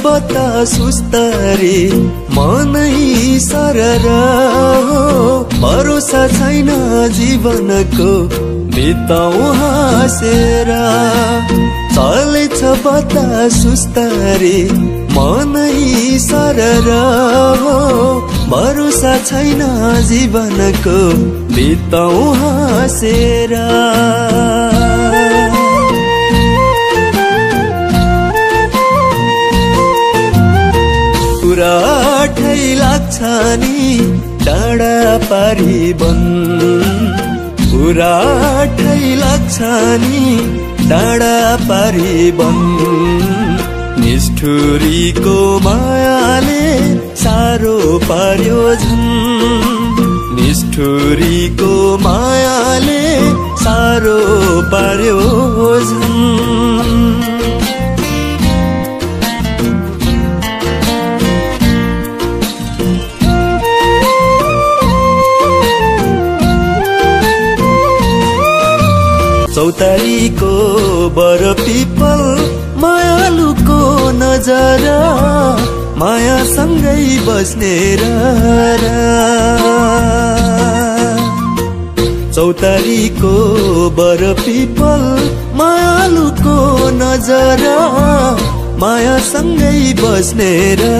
बता सुस्तरी मनै सरर हो भरोसा छैन जीवनको बिताउ हाँसेर चलेछ बता सुस्तरी मनै सरर हो भरोसा छैन जीवनको बिताउ हाँसेर पुरा ठै लाग्छ नि डाँडा पारी बन पुरा ठै लाग्छ नि डाँडा पारी बन निष्ठुरीको मायाले सारो पार्यो झन् निष्ठुरीको मायाले सारो पार्यो झन् चौतारीको बर पिपल मायालुको नजर मायासँगै बस्ने र चौतारीको बर पिपल मायालुको नजर मायासँगै बस्ने र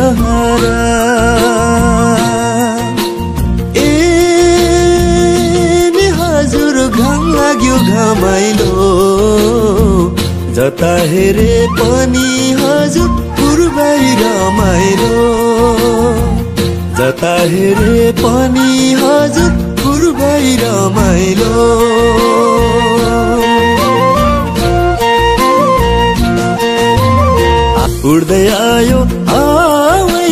घाम लाग्यो घमाइलो जता हेरे पनि हजुर पूर्वै रमाइलो जता हेरे पनि हजुर पूर्वै रमाइलो उड्दै आयो आवै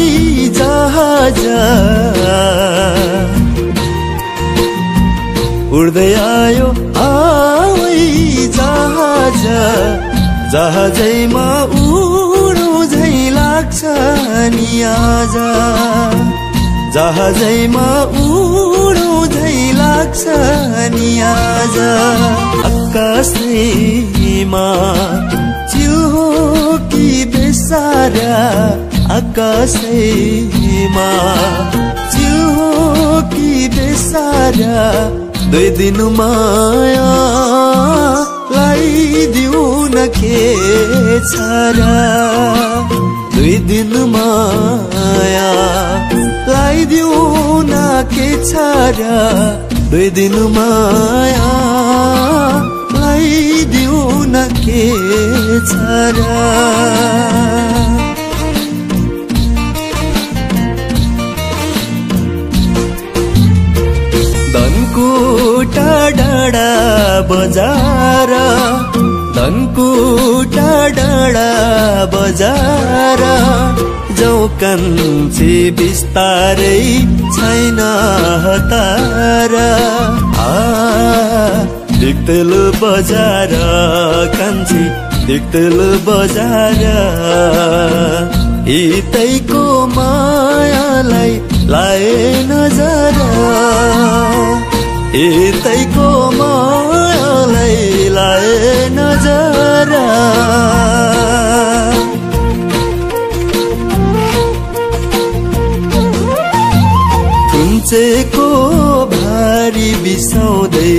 जहाज उड्दै आयो आवै जहाज जहाजैमा उडौँ झै लाग्छ नि आज जहाजैमा उडौँ झै लाग्छ नि आज आकाशैमा चिल्हो कि बेसारा आकाशैमा चिल्हो कि बेसारा दुई दिन माया लाइदिउ न के छारा दुई दिन माया लाइदिउ न के छारा दुई दिन माया लाइदिउ न के छारा धनकुटा डाँडा बजार धनकुटा डाँडा बजार जाउँ कान्छी बिस्तारै छैन हतार दिक्तेल बजार कान्छी दिक्तेल बजार हितैको मायालाई लाए नजर हितैको मायालाई लाए नजर थुन्चेको भारी बिसाउँदै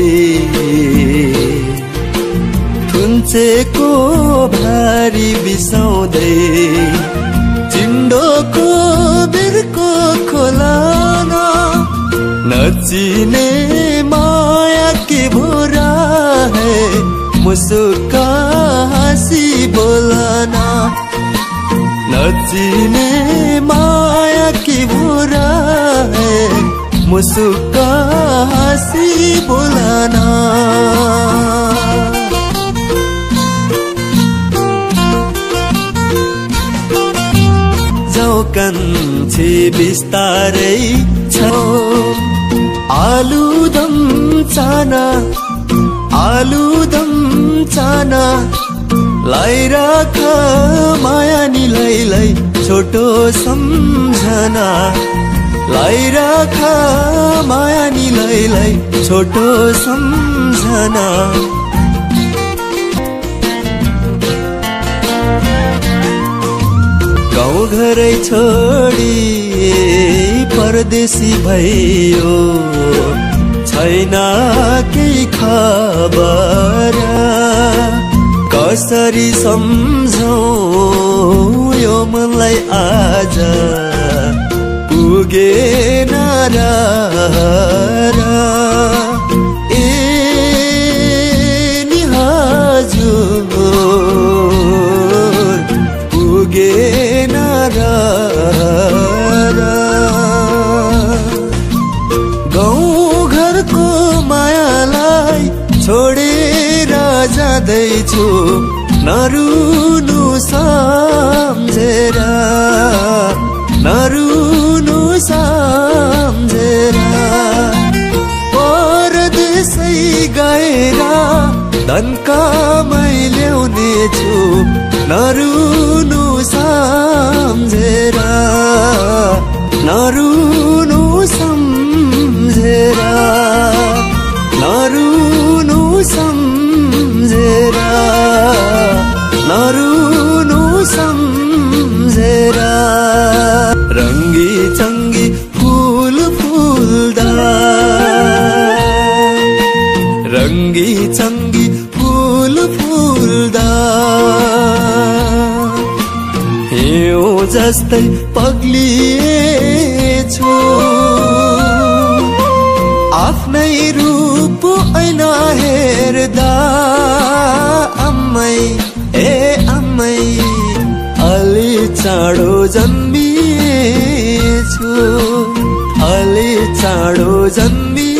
थुन्चेको भारी बिसाउँदै चिन्डोको बिर्को खोलाना नचिने माया के भोरा है मुस्का हंसी बोलाना नचिने माया की भोरा है मुस्का हंसी बोलाना जाऊ कान्छी बिस्तारै छौ आलुदम चाना लाइराख माया नि लाई छोटो सम्झना लाइराख माया नि लाई छोटो सम्झना घरै छोडी परदेशी भयो छैन केही खबर कसरी सम्झौं यो मनलाई आज पुगेन ए नि हजुर पुगेन गाउँ घरको मायालाई छोडेर जाँदैछु नरुनु सम्झेर नरुनु सम्झेर परदेशै गएर धन कमाइ ल्याउने छु नरुनु सम्झेर नरुनु सम्झेर नरुनु सम्झेर नरुनु सम्झेर रङ्गी चङ्गी फूल फुल्दा रङ्गी चङ्गी फूल फुल्दा हिउँ जस्तै पग्लिएछु आफ्नै रूप ऐना हेर्दा अम्मै अलि चाँडो जन्मिएछु अलि चाँडो जन्मिएछु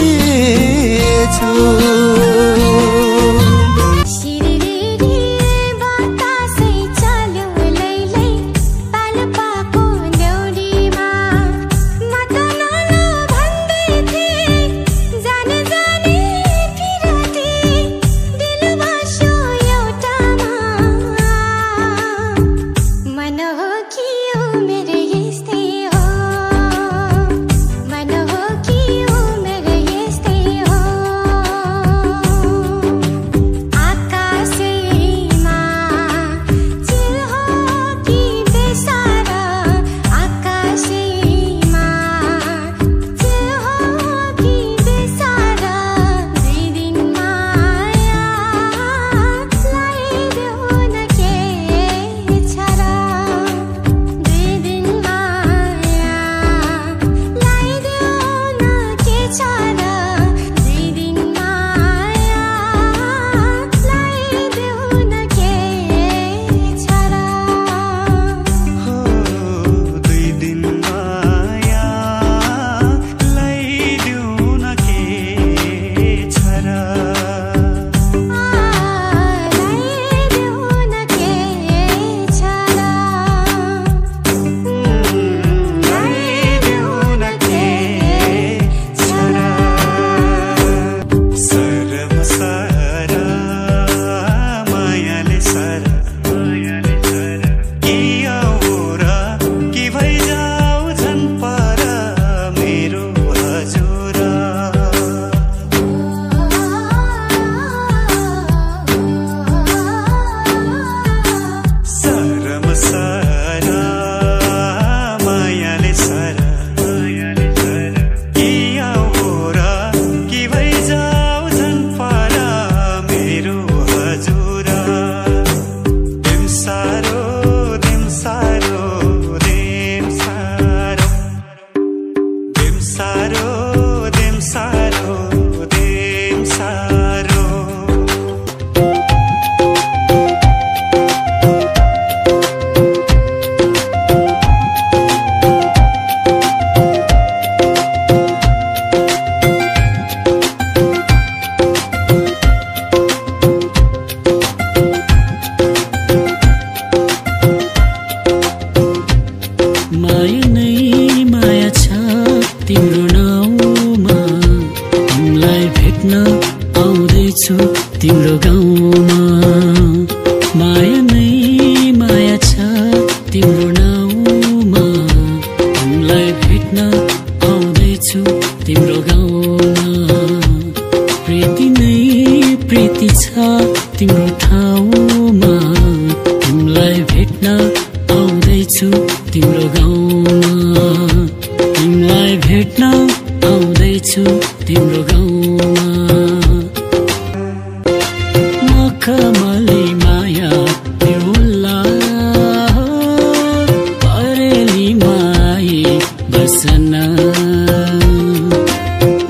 तिम्रो गाउँमा माया नै माया छ तिम्रो नाउँमा तिमीलाई भेट्न आउँदैछु तिम्रो गाउँमा प्रीति नै प्रीति छ तिम्रो ठाउँमा तिमीलाई भेट्न आउँदैछु आउँदैछु तिम्रो गाउँमा, तिमीलाई भेट्न आउँदैछु तिम्रो गाउँमा। मखमली माया बेहुला परेलीमा आई बसन,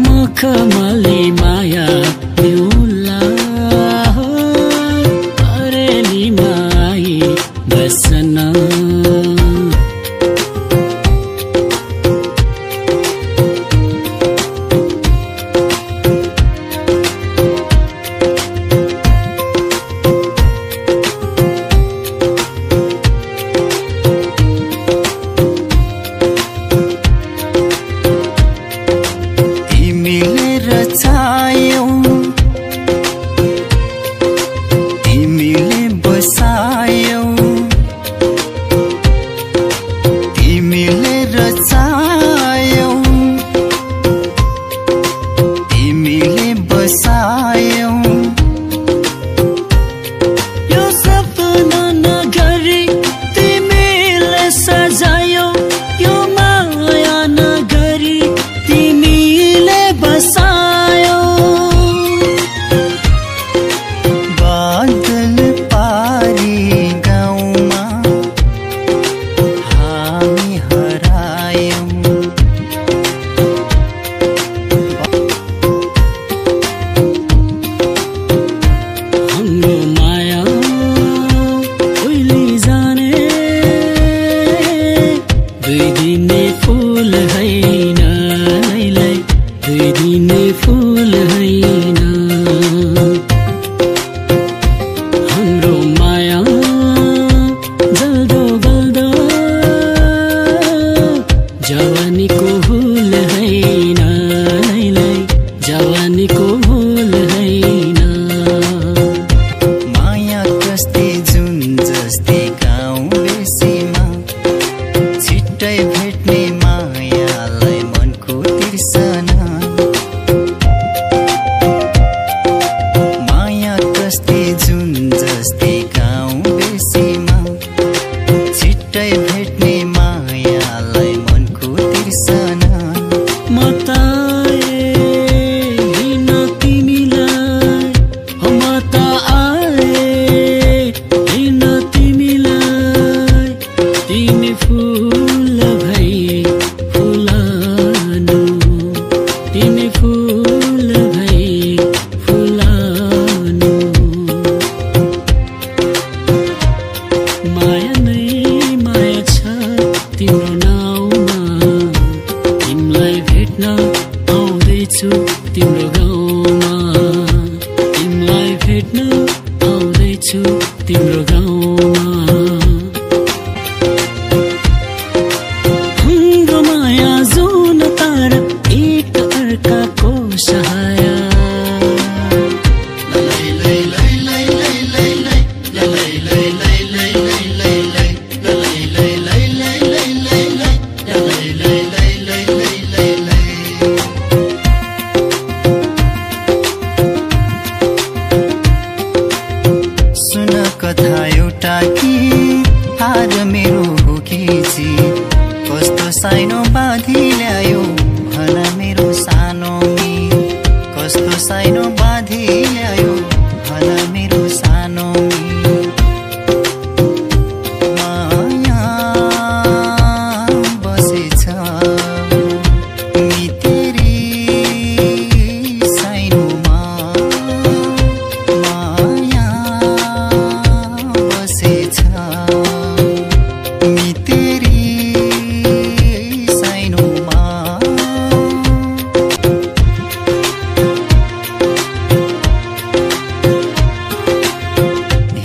मखमली माया बेहुला परेलीमा आई बसन। तिम्रो गाउँमा, तिमीलाई भेट्न आउँदैछु तिम्रो गाउँमा। हाम्रो माया जुन तार एक अर्काको सहाय, कथा एउटा कि हार मेरो हो कि जित, कस्तो साइनो बाँधी ल्यायो भन मेरो सानो मित, कस्तो साइनो बाँधी ल्यायो भन मेरो सानो मित। माया बसेछ मितेरी साइनोमा,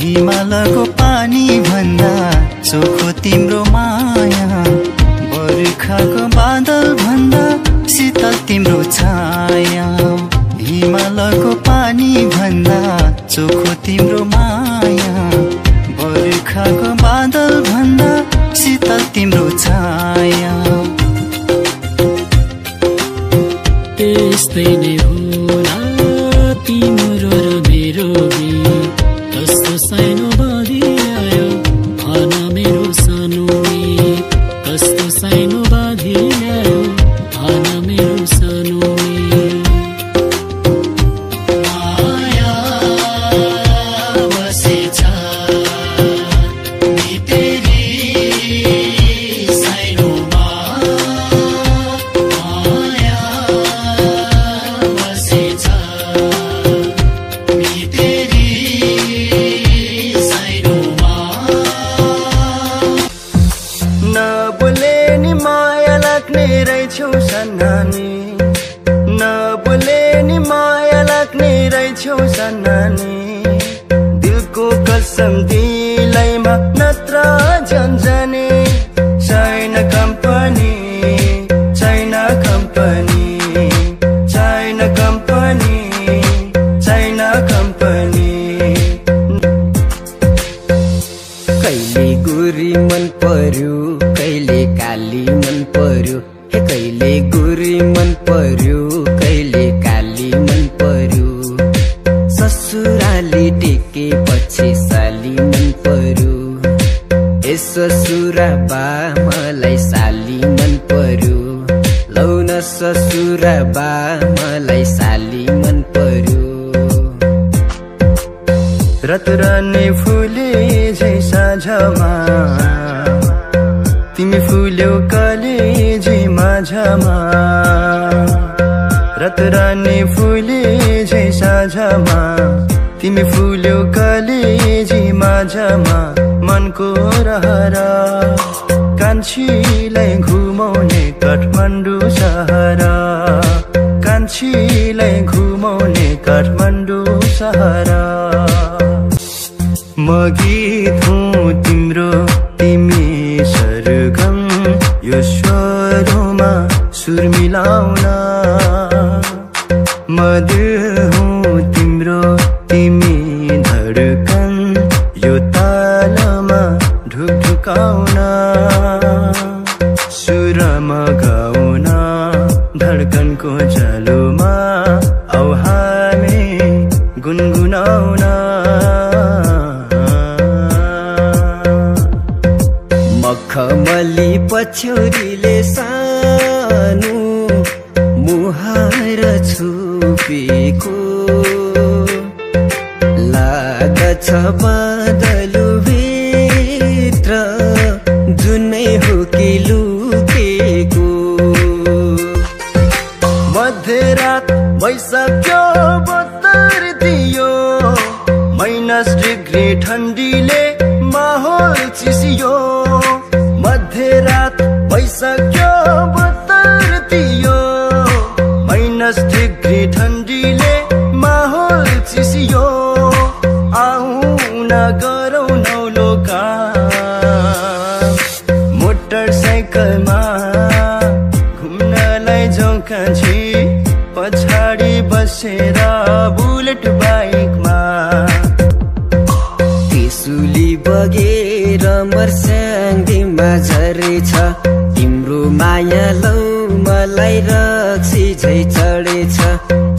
हिमालको पानी भन्दा चोखो तिम्रो माया, बर्खाको बादल भन्दा शीतल तिम्रो छाया। हिमालको पानी भन्दा चोखो तिम्रो माया, बर्खाको बादल भन्दा शीतल तिम्रो छाया। त्यस्तै नै होला तिम्रो र मेरो बिच, कस्तो साइनो बाँधी आयो भन मेरो सानो मित। लाग्ने रहेछौ सन्नानी नबोले नि माया लाग्ने रहेछौ सन्नानी दिलको कसम दिलैमा नत्र झन्झने छैन कम्पनी छैन कम्पनी छैन कम्पनी छैन कम्पनी कहिले गोरी मन पर्यो कहिले काली मन पर्यो हे कहिले गोरी मन पर्यो कहिले काली मन पर्यो ससुराली टेके पछि साली मन पर्यो ए ससुरा बा मलाई साली मन पर्यो लौ न ससुरा बा मलाई साली मन पर्यो रतरानी फुले झै साँझमा तिमी फुल्यौ कलेजी माझमा रतरानी फुले झै साँझमा तिमी फुल्यौ कलेजी माझमा मनको रहर कान्छीलाई घुमाउने काठमाडौँ सहर कान्छीलाई घुमाउने काठमाडौँ सहर म गीत हुँ तिम्रो तिमी सरगम यो स्वरमा सुर मिलाउन म दिल हुँ तिम्रो तिमी धडकन यो तालमा ढुकढुकाउन सुरमा गाउन धडकनको जालोमा औ हामी गुनगुनाउन मखमली पछ्यौरीले सानो मुहार छुपेको लाग्दछ बादलभित्र जुनै हो कि लुकेको मध्यरात भइसक्यो बत्तर दियो -डिग्री ठण्डीले माहौल चिसियो मध्यरात भइसक्यो बत्तर दियो -डिग्री ठण्डीले माहौल चिसियो आउन गरौँ नौलो काम मोटरसाइकलमा घुम्नलाई जाउँ कान्छी पछाडि बसेर बुलेट बाइकमा त्रिशुली बगेर मर्स्याङदीमा झरेछ तिम्रो माया लौ मलाई रक्सी झै चढेछ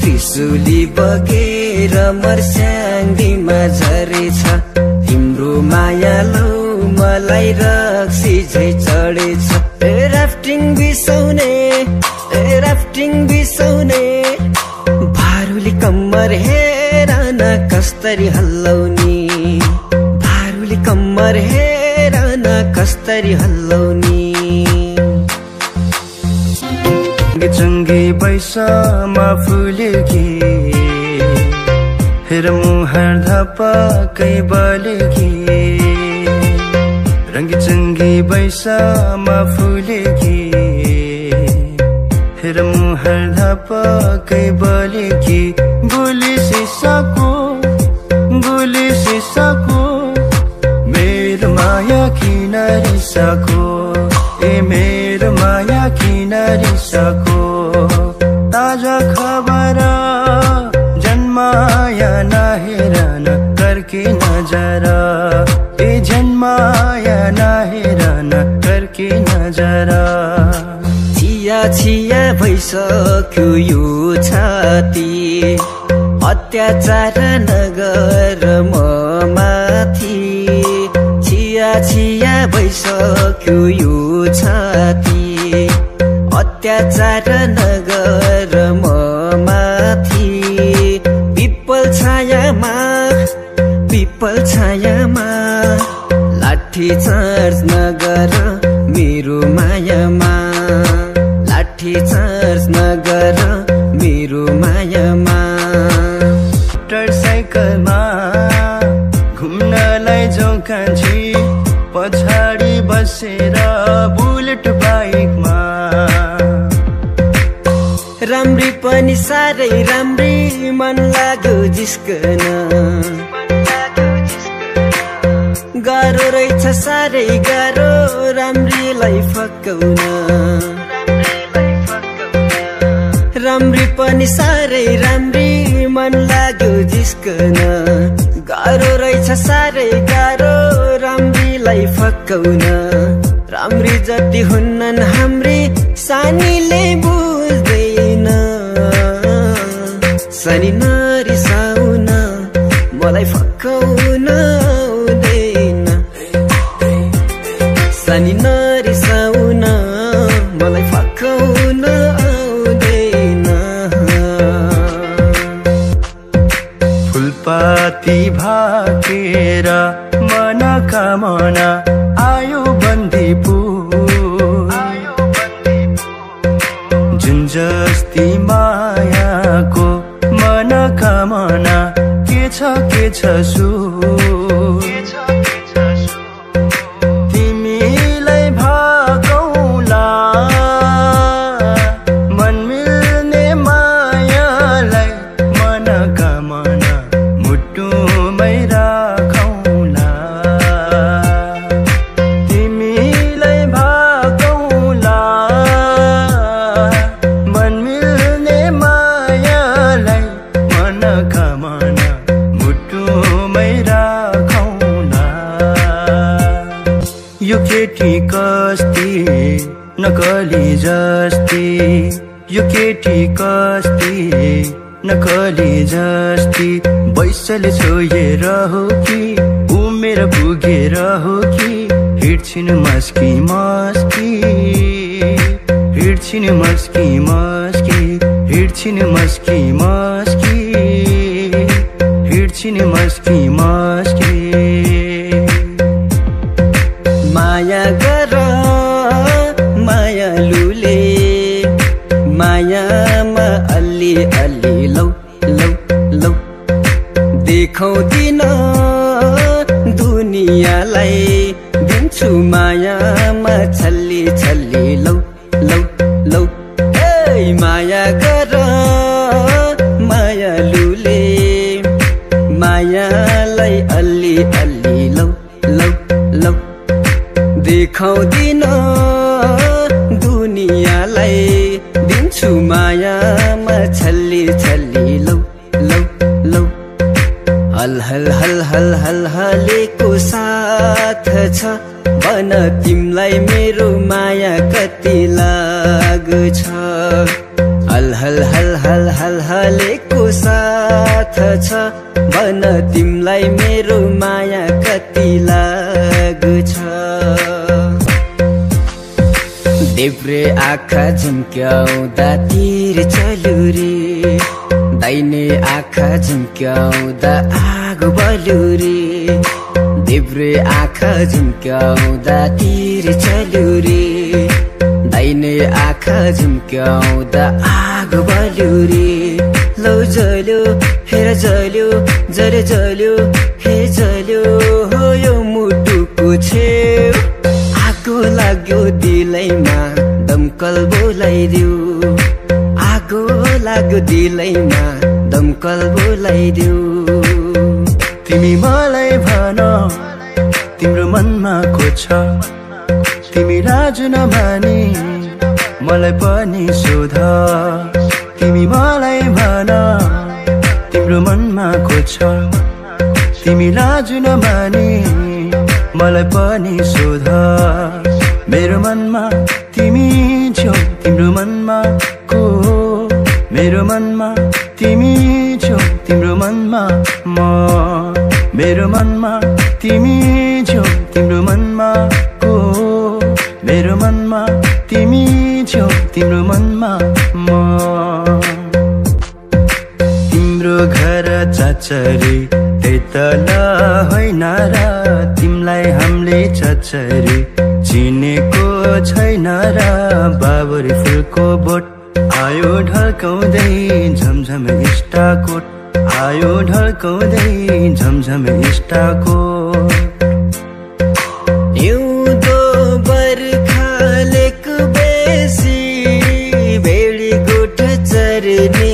त्रिशुली बगेर मर्स्याङदीमा झरेछ तिम्रो माया लौ मलाई रक्सी झै चढेछ राफ्टिङ बिसाउने भारुली कम्मर हेर न कस्तरी हल्लाउने भारुली कम्मर हेर न कस्तरी हल्लाउने चङ्गे बैसामा फुलेकी हेर मुहार धपाकै बलेकी रङ्गी चङ्गे बैसामा फुलेकी हेर मुहार धपाकै बलेकी गोली सिसाको मेरो माया किन रिसाको ए मेरो माया किन रिसाको ताजा खबर जन्माया नहेर न करके नजर ए जन्माया नहेर न करके नजर छिया भइसक्यो यो छाती अत्याचार नगर म माथि छिया भइसक्यो यो छाती अत्याचार नगर म माथि पिपल छायामा लाठी चार्ज नगर मेरो मायामा लाठी चार्ज नगर मेरो मायामा मोटरसाइकलमा घुम्नलाई जाउँ कान्छी पछाडि बसेर बुलेट बाइकमा साह्रै राम्री मन लाग्यो जिस्कन गाह्रो रहेछ साह्रै गाह्रो राम्रीलाई फकाउन राम्री पनि साह्रै राम्री मन लाग्यो जिस्कन गाह्रो रहेछ साह्रै गाह्रो राम्रीलाई फकाउन राम्री जति हुन्नन् हाम्री सानीले बुझ्दैन सानी नरिसाउन मलाई फकाउन आउँदैन सानी नरिसाउन मलाई फकाउन आउँदैन फुलपाती भाकेर मनोकामना आयो बन्दीपुर जुन जस्ती मायाको मनोकामना के छ सु तिमीलाई भागौला मन मिल्ने मायालाई मनोकामना मुटुमै राखौला तिमीलाई भागौला मन मिल्ने मायालाई मनोकामना मुटुमै राखौला यो केटी कस्ती नकली जस्ती यो केटी कस्ती नकली जस्ती बैसले छोएर हो कि उमेर पुगेर हो कि हिँड्छिन् मस्की मस्की हिँड्छिन् मस्की मस्की हिँड्छिन् मस्की मस्की हिँड्छिन् मस्की मस्की माया गर मायालुले मायामा अलि अलि लौ लौ लौ देखाउँदिन दुनियाँलाई दिन्छु मायामा छल्ली छल्ली लौ लौ लौ ए माया गर मायालुले मायालाई अलि अलि लौ लौ लौ देखाउँदिन दुनियाँलाई दिन्छु मायामा छल्ली छल्ली लौ लौ लौ हल हल हल हल हल हलेको साथ छ भन तिमलाई मेरो माया कति लाग्छ हल हल हल हल हल हलेको साथ छ भन तिमलाई मेरो माया कति लाग्छ देब्रे आँखा झुम्क्याउँदा तिर चलुरी दाहिने आँखा झुम्क्याउँदा आगो बलुरी देब्रे आँखा झुम्क्याउँदा तिर चलुरी दाहिने आँखा झुम्क्याउँदा आगो बलुरी लौ जल्यो हेर जल्यो जले जल्यो हे जल्यो हो यो मुटुको छेउ आगो लाग्यो दिलैमा दमकल बोलाइदेऊ आगो लाग्यो दिलैमा दमकल बोलाइदेऊ तिमी मलाई भन तिम्रो मनमा को छ तिमी राजु नमानी मलाई पनि सोध तिमी मलाई भन तिम्रो मनमा को छ तिमी राजु नमानी मलाई पनि सोध मेरो मनमा तिमी छौ तिम्रो मनमा को मेरो मनमा तिमी छौ तिम्रो मनमा म मेरो मनमा तिमी छौ तिम्रो मनमा को मेरो मनमा तिमी छौ तिम्रो मनमा म तिम्रो घर चचरी त्यही तल होइन र तिमलाई हामीले चचरी चिनेको छैन र बाबरी फुलको बोट आयो ढल्काउँदै झमझम स्टाकोट आयो ढल्काउँदै झमझम स्टाकोट हिउँदो बर्खालेक बेसी भेडी गोठ चर्ने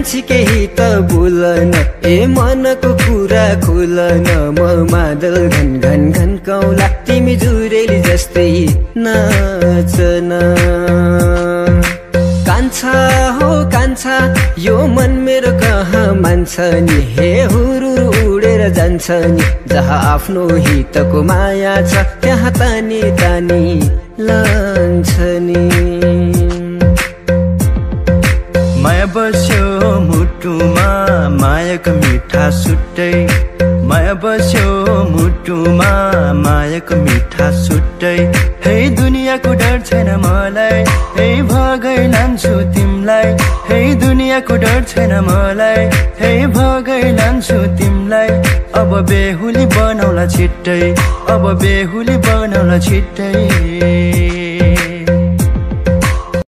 कान्छी केही त बोलन ए मनको कुरा खोलन म मादल घन घन घन कौला तिमी जुरेली जस्तै नाचन कान्छा हो कान्छा यो मन मेरो कहाँ मान्छ नि हे हुरुरु उडेर जान्छ नि जहाँ आफ्नो हितको माया छ त्यहाँ तानी तानी लान्छ नि माया बस्यो मुटुमा मायाको मिठा सुट्टै माया बस्यो मुटुमा मायाको मिठा सुट्टै हे दुनियाँको डर छैन मलाई हे भगै लान्छु तिमलाई हे दुनियाँको डर छैन मलाई हे भगै लान्छु तिमलाई अब बेहुली बनाउला छिट्टै अब बेहुली बनाउला छिट्टै